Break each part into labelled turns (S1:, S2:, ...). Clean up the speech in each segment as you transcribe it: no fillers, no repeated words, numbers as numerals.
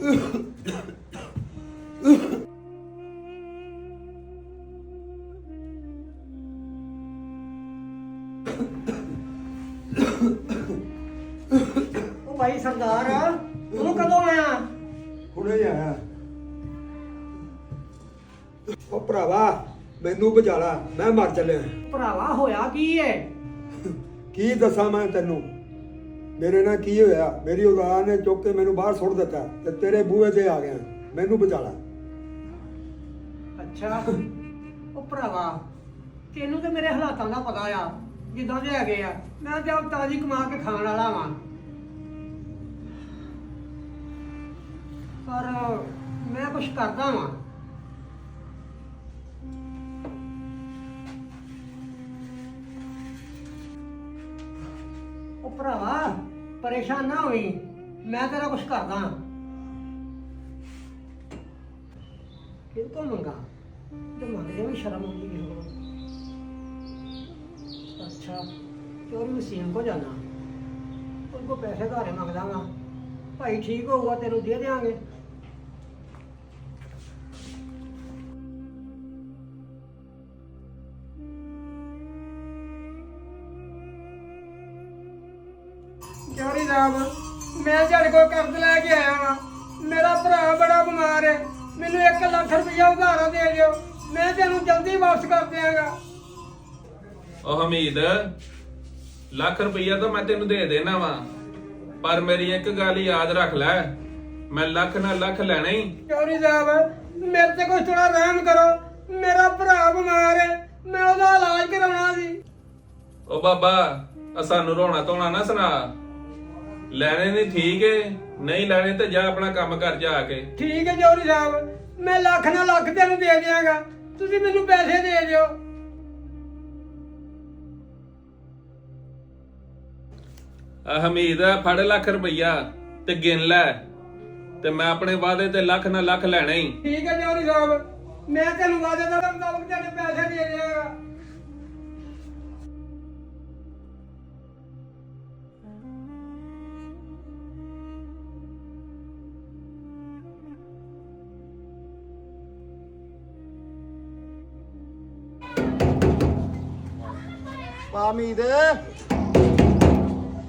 S1: ਉਹ ਭਾਈ ਸਰਦਾਰ ਤੂੰ ਕਦੋਂ ਆਇਆ?
S2: ਹੁਣੇ ਹੀ ਆਇਆ। ਉਹ ਭਰਾਵਾ ਮੈਨੂੰ ਬਚਾ ਲਾ, ਮੈਂ ਮਰ ਚੱਲਿਆ।
S1: ਭਰਾਵਾ ਹੋਇਆ ਕੀ ਏ?
S2: ਕੀ ਦੱਸਾਂ ਮੈਂ ਤੈਨੂੰ, ਮੇਰੇ ਨਾਲ ਕੀ ਹੋਇਆ। ਮੇਰੀ ਔਲਾਦ ਨੇ ਚੁੱਕ ਕੇ ਮੈਨੂੰ ਬਾਹਰ ਸੁੱਟ ਦਿੱਤਾ ਤੇ ਤੇਰੇ ਬੂਹੇ ਤੇ ਆ ਗਿਆ। ਮੈਨੂੰ ਬਚਾ ਲਾ।
S1: ਅੱਛਾ ਉਹ ਭਰਾਵਾ ਤੈਨੂੰ ਤੇ ਮੇਰੇ ਹਾਲਾਤਾਂ ਦਾ ਪਤਾ ਆ, ਜਿੱਦਾਂ ਦੇ ਹੈਗੇ ਆ। ਮੈਂ ਜਦ ਤਾਜੀ ਕਮਾ ਕੇ ਖਾਣ ਵਾਲਾ ਵਾਂ, ਪਰ ਮੈਂ ਕੁਛ ਕਰਦਾ ਵਾਂ। ਉਹ ਭਰਾਵਾ ਪਰੇਸ਼ਾਨ ਨਾ ਹੋਈ, ਮੈਂ ਤੇਰਾ ਕੁਛ ਕਰਦਾ। ਕਿਹਦੇ ਤੋਂ ਮੰਗਾ? ਤੇ ਮੰਗਦੇ ਵੀ ਸ਼ਰਮ ਆਉਂਦੀ ਕਿਸੇ ਕੋਲੋਂ। ਅੱਛਾ ਚੋਰੀ ਵਸੀਮ ਕੋ ਜਾਣਾ, ਉਹਦੇ ਕੋ ਪੈਸੇ ਧਾਰੇ ਮੰਗਦਾ ਵਾਂ। ਭਾਈ ਠੀਕ ਹੋਊਗਾ ਤੈਨੂੰ ਦੇ ਦਿਆਂਗੇ। ਚੋਰੀ ਸਾਹਿਬ ਮੈਂ ਤੁਹਾਡੇ ਕੋਲ ਕਰਜ਼ ਲੈ ਕੇ ਆਇਆ ਵਾਂ। ਮੇਰਾ ਭਰਾ ਬੜਾ ਬਿਮਾਰ ਹੈ, ਮੈਨੂੰ 1 ਲੱਖ ਰੁਪਇਆ ਉਧਾਰਾ ਦੇ ਦਿਓ, ਮੈਂ ਤੈਨੂੰ ਜਲਦੀ ਵਾਪਸ ਕਰ ਦਿਆਂਗਾ।
S3: ਉਹ ਹਮੀਦ, ਲੱਖ ਰੁਪਈਆ ਤਾਂ ਮੈਂ ਤੈਨੂੰ ਦੇ ਦੇਣਾ ਵਾ, ਪਰ ਮੇਰੀ ਇੱਕ ਗੱਲ ਯਾਦ ਰੱਖ ਲੈ, ਮੈਂ ਲੱਖ ਨਾਲ ਲੱਖ ਲੈਣਾ ਹੀ।
S1: ਚੌਧਰੀ ਸਾਹਿਬ ਮੇਰੇ ਤੇ ਕੋਈ ਥੋੜਾ ਰਹਿਮ ਕਰੋ, ਮੇਰਾ ਭਰਾ ਬਿਮਾਰ ਹੈ, ਮੈਂ ਉਹਦਾ ਇਲਾਜ ਕਰਾਉਣਾ ਸੀ।
S3: ਉਹ ਬਾਬਾ ਸਾਨੂੰ ਰੋਣਾ ਧੋਣਾ ਨਾ ਸੁਣਾ, ਲੈਣੇ ਨਹੀਂ ਠੀਕ ਏ, ਨਹੀਂ ਲੈਣੇ ਤੇ ਜਾ ਆਪਣਾ ਕੰਮ ਕਰ ਜਾ ਕੇ।
S1: ਠੀਕ ਹੈ ਚੌਧਰੀ ਸਾਹਿਬ, ਮੈਂ ਲੱਖ ਨਾਲ ਲੱਖ ਤੈਨੂੰ ਦੇ ਦਿਆਂਗਾ, ਤੁਸੀਂ ਮੈਨੂੰ ਪੈਸੇ ਦੇ ਦਿਓ।
S3: ਹਮੀਦ ਫੜ ਲੱਖ ਰੁਪਈਆ ਤੇ ਗਿਣ ਲੈ, ਤੇ ਮੈਂ ਆਪਣੇ ਵਾਅਦੇ ਤੇ ਲੱਖ ਨਾਲ ਲੱਖ ਲੈਣਾ ਹੀ।
S1: ਠੀਕ ਹੈ ਚੌਧਰੀ ਸਾਹਿਬ, ਮੈਂ ਤੈਨੂੰ ਵਾਅਦੇ ਦਾ ਮੁਤਾਬਕ ਤੇਰੇ ਪੈਸੇ ਦੇ ਦਿਆਂਗਾ।
S4: ਪਾਮੀਦ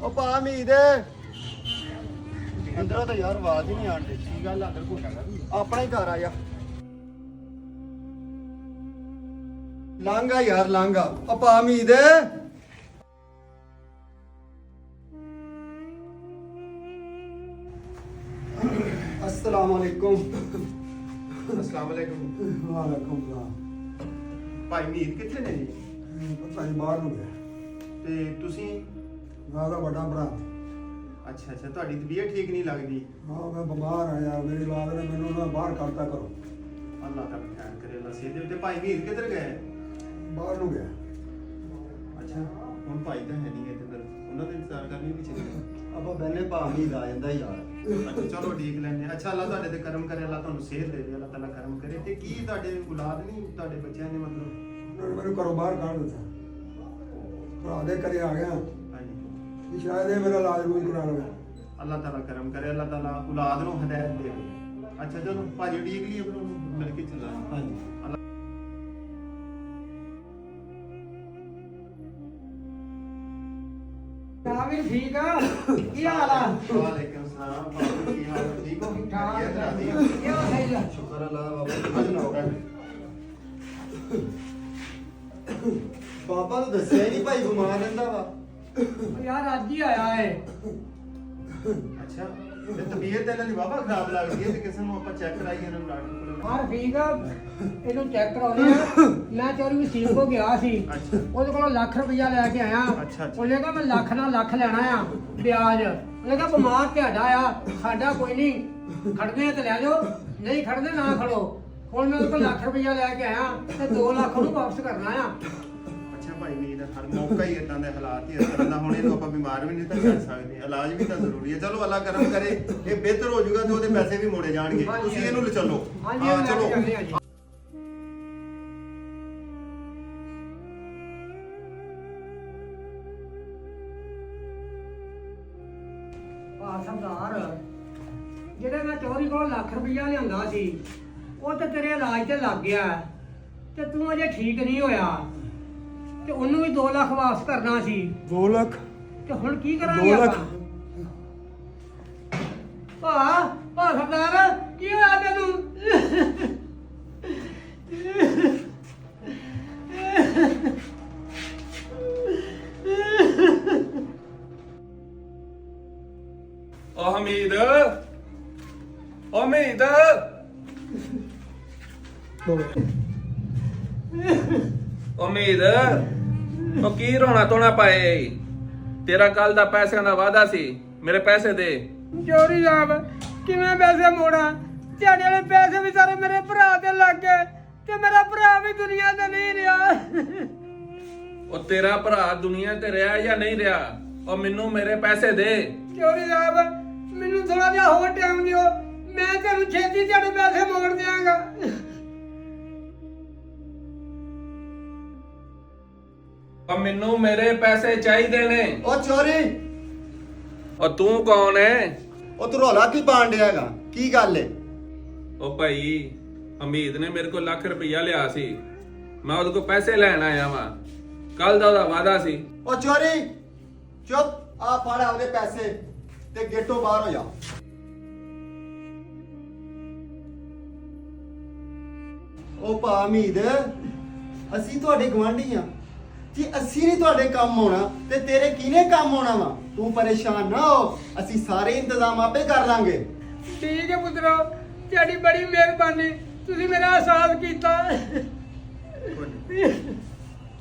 S4: ਉਹ ਪਾਮੀਦ ਅੰਦਰੋਂ ਤਾਂ ਯਾਰ ਆਵਾਜ਼ ਹੀ ਨਹੀਂ ਆਉਂਦੀ। ਕੀ ਗੱਲ ਅੰਦਰ ਘੁੱਟਾਂਗਾ ਆਪਣਾ ਹੀ ਘਰ ਆ ਜਾ। ਲਾਂਗਾ ਯਾਰ ਲਾਂਗਾ। ਉਹ ਪਾਮੀਦ अस्सलाम वालेकुम।
S5: अस्सलाम वालेकुम।
S2: ਵਾਲੇਕੁਮ ਸਲਾਮ।
S5: ਭਾਈ ਮੀਤ ਕਿੱਥੇ ਨੇ ਜੀ?
S2: ਪਤਾ ਨਹੀਂ ਬਾਹਰ ਨੂੰ ਗਿਆ।
S5: ਤੇ ਤੁਸੀਂ?
S2: ਮੈਂ ਉਹਦਾ ਵੱਡਾ ਭਰਾ।
S5: ਅੱਛਾ ਅੱਛਾ, ਤੁਹਾਡੀ ਤਬੀਅਤ ਠੀਕ ਨਹੀਂ ਲੱਗਦੀ?
S2: ਹਾਂ ਮੈਂ ਬਿਮਾਰ ਆ ਯਾਰ, ਮੇਰੀ ਔਲਾਦ ਨੇ ਮੈਨੂੰ ਨਾ ਬਾਹਰ ਕਰਤਾ ਕਰੋ।
S5: ਅੱਲਾਹ ਤਾਲਾ ਖੈਰ ਕਰੇ, ਅੱਲਾਹ ਸਿਹਤ ਦੇਵੇ। ਤੇ ਭਾਈ ਮੀਤ ਕਿੱਧਰ ਗਏ?
S2: ਬਾਹਰ ਨੂੰ ਗਿਆ।
S5: ਅੱਛਾ, ਹੁਣ ਭਾਈ ਤਾਂ ਹੈ ਨਹੀਂ ਤੇ ਫਿਰ ਉਹਨਾਂ ਦਾ ਇੰਤਜ਼ਾਰ ਕਰਨੀ ਵੀ ਚਾਹੀਦਾ।
S4: ਆਪਾਂ ਬੈਨੇ ਪਾਮੀਦ ਆ ਜਾਂਦਾ ਯਾਰ।
S5: ਅੱਛਾ ਚਲੋ ਠੀਕ ਲੈਣੇ। ਅੱਛਾ ਅੱਲਾਹ ਤੁਹਾਡੇ ਤੇ ਕਰਮ ਕਰੇ, ਅੱਲਾਹ ਤੁਹਾਨੂੰ ਸਿਹਤ ਦੇਵੇ, ਅੱਲਾਹ ਤਾਲਾ ਕਰਮ ਕਰੇ। ਤੇ ਕੀ ਤੁਹਾਡੇ ਔਲਾਦ ਨਹੀਂ, ਤੁਹਾਡੇ ਬੱਚਿਆਂ ਨੇ ਮਤਲਬ?
S2: ਉਹਨਾਂ ਨੇ ਮੈਨੂੰ ਘਰੋਂ ਬਾਹਰ ਕੱਢ ਦਿੱਤਾ। ਭਰਾ ਦੇ ਘਰੇ ਆ ਗਿਆ
S5: ਹਾਂਜੀ,
S2: ਕਿ ਸ਼ਾਇਦ ਇਹ ਮੇਰਾ ਇਲਾਜ ਰੂਜ ਕਰਾ ਲਵੇ।
S5: ਅੱਲਾਹ ਤਾਲਾ ਕਰਮ ਕਰੇ, ਅੱਲਾਹ ਤਾਲਾ ਔਲਾਦ ਨੂੰ ਹਦਾਇਤ ਦੇਵੇ। ਅੱਛਾ ਚਲੋ ਭਾਜੀ ਠੀਕ ਲਈ ਆਪਣਾ ਉਹਨੂੰ ਮਿਲ ਕੇ ਚੱਲਾਂ।
S4: ਹਾਂਜੀ
S1: ਵੀ ਠੀਕ ਆ, ਕੀ ਹਾਲ ਆ?
S5: ਵਾਲੇਕੁਮ ਸਲਾਮ। ਬਾਬੂ ਕੀ ਹਾਲ ਹੈ? ਠੀਕ ਹੋ?
S1: ਠਾਕ
S5: ਵਧੀਆ ਤਰ੍ਹਾਂ ਦੀ।
S1: ਕੀ ਹਾਲ ਹੈ?
S4: ਸ਼ੁਕਰ ਅੱਲਾਹ ਦਾ ਬਾਬਾ।
S5: ਅੱਜ ਨਾ ਹੋਗਾ।
S4: ਬਾਬਾ ਨੂੰ ਦੱਸਿਆ ਹੀ ਨਹੀਂ ਭਾਈ ਬਿਮਾਰ ਰਹਿੰਦਾ ਵਾ।
S1: ਯਾਰ ਅੱਜ ਹੀ ਆਇਆ ਏ।
S5: ਅੱਛਾ, ਤੇ ਤਬੀਅਤ ਇਹਨਾਂ ਦੀ ਵਾਵਾ ਖਰਾਬ ਲੱਗਦੀ ਹੈ, ਤੇ ਕਿਸੇ ਨੂੰ ਆਪਾਂ ਚੈੱਕ ਕਰਾਈਏ ਇਹਨਾਂ ਨੂੰ ਡਾਕਟਰ ਕੋਲ।
S1: ਹਾਂ ਠੀਕ ਆ, ਇਹਨੂੰ ਚੈੱਕ ਕਰਾਉਣੇ ਆ। ਮੈਂ ਚੋਰੀ ਵਸੀਮ ਕੋ ਗਿਆ ਸੀ,
S5: ਅੱਛਾ।
S1: ਉਹਦੇ ਕੋਲੋਂ ਲੱਖ ਰੁਪਇਆ ਲੈ ਕੇ ਆਇਆ।
S5: ਅੱਛਾ।
S1: ਉਹਨੇ ਕਿਹਾ ਮੈਂ ਲੱਖ ਨਾਲ ਲੱਖ ਲੈਣਾ ਆ ਵਿਆਜ। ਉਹਨੇ ਕਿਹਾ ਬਿਮਾਰ ਤੁਹਾਡਾ ਆ, ਸਾਡਾ ਕੋਈ ਨਹੀਂ, ਖੜਦੇ ਆ ਤੇ ਲੈ ਜਾਓ, ਨਹੀਂ ਖੜਦੇ ਨਾ ਖੜੋ। ਹੁਣ ਮੈਂ ਉਹਦੇ ਕੋਲ ਲੱਖ ਰੁਪਇਆ ਲੈ ਕੇ ਆਇਆ ਤੇ 2 ਲੱਖ ਉਹਨੂੰ ਵਾਪਸ ਕਰਨਾ ਆ।
S5: ਅੱਛਾ ਭਾਈ ਮੀਰ ਦਾ ਹਰ ਮੌਕਾ ਹੀ ਇਦਾਂ ਦੇ ਹਾਲਾਤ ਹੀ ਇਸ ਤਰ੍ਹਾਂ ਦਾ। ਹੁਣ ਇਹਨੂੰ ਆਪਾਂ ਬਿਮਾਰ ਵੀ ਨਹੀਂ ਤਾਂ ਕਰ ਸਕਦੇ, ਇਲਾਜ ਵੀ ਤਾਂ ਜ਼ਰੂਰੀ ਹੈ। ਚਲੋ ਅੱਲਾ ਕਰਮ ਕਰੇ, ਇਹ ਬਿਹਤਰ ਹੋ ਜਾਊਗਾ ਤੇ ਉਹਦੇ ਪੈਸੇ ਵੀ ਮੋੜੇ ਜਾਣਗੇ।
S1: ਹਾਂਜੀ,
S5: ਤੁਸੀਂ ਇਹਨੂੰ ਚਲੋ।
S1: ਹਾਂਜੀ
S5: ਹਾਂ
S1: ਲੈ ਕੇ
S5: ਚਲੋ।
S1: ਚੱਲਦੇ ਆ ਜੀ। ਸਰਦਾਰ ਜਿਹੜੇ ਮੈਂ ਚੋਰੀ ਕੋਲ ਲੱਖ ਰੁਪਈਆ ਲਿਆਂਦਾ ਸੀ ਉਹ ਤੇ ਤੇਰੇ ਇਲਾਜ ਤੇ ਲੱਗ ਗਿਆ ਤੇ ਤੂੰ ਅਜੇ ਠੀਕ ਨਹੀਂ ਹੋਇਆ ਤੇ ਉਹਨੂੰ ਵੀ 2 ਲੱਖ ਵਾਪਸ ਕਰਨਾ ਸੀ
S2: 2 ਲੱਖ
S1: ਤੇ ਹੁਣ ਕੀ ਕਰਾਂਗੇ
S2: 2 ਲੱਖ?
S1: ਆਪਾਂ ਭਾ ਸਰਦਾਰ ਕੀ ਹੋਇਆ ਤੈਨੂੰ
S3: ਓ ਹਮੀਦ ਓ ਹਮੀਦ ਉਮੀਦ ਉਹ ਕੀ ਰੋਣਾ ਧੋਣਾ ਪਾਏ ਤੇਰਾ ਕੱਲ ਦਾ ਪੈਸਿਆਂ ਦਾ ਵਾਅਦਾ ਸੀ ਮੇਰੇ ਪੈਸੇ ਦੇ
S1: ਚੋਰੀ ਸਾਹਿਬ ਕਿਵੇਂ ਪੈਸੇ ਮੋੜਾਂ ਤੁਹਾਡੇ ਵਾਲੇ ਪੈਸੇ ਵੀ ਸਾਰੇ ਮੇਰੇ ਭਰਾ ਤੇ ਲੱਗ ਗਏ ਤੇ ਮੇਰਾ ਭਰਾ ਵੀ ਦੁਨੀਆ ਤੇ ਨਹੀਂ ਰਿਹਾ
S3: ਉਹ ਤੇਰਾ ਭਰਾ ਦੁਨੀਆ ਤੇ ਰਿਹਾ ਜਾਂ ਨਹੀਂ ਰਿਹਾ ਉਹ ਮੈਨੂੰ ਮੇਰੇ ਪੈਸੇ ਦੇ
S1: ਚੋਰੀ ਸਾਹਿਬ ਮੈਨੂੰ ਥੋੜਾ ਜਿਹਾ ਹੋਰ ਟਾਈਮ ਦਿਓ ਮੈਂ ਤੁਹਾਨੂੰ ਛੇਤੀ ਤੁਹਾਡੇ ਪੈਸੇ ਮੋੜ ਦਿਆਂਗਾ
S3: ਉਹ ਮੈਨੂੰ ਮੇਰੇ ਪੈਸੇ ਚਾਹੀਦੇ ਨੇ
S5: ਉਹ ਚੋਰੀ
S3: ਉਹ ਤੂੰ ਕੌਣ ਹੈ
S5: ਉਹ ਤੂੰ ਰੌਲਾ ਕੀ ਪਾਣ ਡਿਆ ਹੈਗਾ ਕੀ ਗੱਲ ਏ
S3: ਉਹ ਭਾਈ ਹਮੀਦ ਨੇ ਮੇਰੇ ਕੋਲ ਲੱਖ ਰੁਪਈਆ ਲਿਆ ਸੀ ਮੈਂ ਉਹਦੇ ਕੋਲ ਪੈਸੇ ਲੈਣ ਆਇਆ ਵਾਂ ਕੱਲ ਦਾ ਉਹਦਾ ਵਾਅਦਾ ਸੀ
S5: ਉਹ ਚੋਰੀ ਚੁੱਪ ਆ ਫੜ ਆਪਦੇ ਪੈਸੇ ਤੇ ਗੇਟੋਂ ਬਾਹਰ ਹੋ ਜਾ ਉਹ ਭਾ ਉਮੀਦ ਅਸੀਂ ਤੁਹਾਡੇ ਗਵਾਂਢੀ ਆ ਜੀ ਅਸੀਂ ਨਹੀਂ ਤੁਹਾਡੇ ਕੰਮ ਆਉਣਾ ਤੇ ਤੇਰੇ ਕਿਹਨੇ ਕੰਮ ਆਉਣਾ ਵਾ ਤੂੰ ਪਰੇਸ਼ਾਨ ਨਾ ਹੋ ਅਸੀਂ ਸਾਰੇ ਇੰਤਜ਼ਾਮ ਆਪੇ ਕਰ ਲਾਂਗੇ
S1: ਠੀਕ ਹੈ ਪੁੱਤਰੋ ਤੁਹਾਡੀ ਬੜੀ ਮਿਹਰਬਾਨੀ ਤੁਸੀਂ ਮੇਰਾ ਅਹਿਸਾਸ ਕੀਤਾ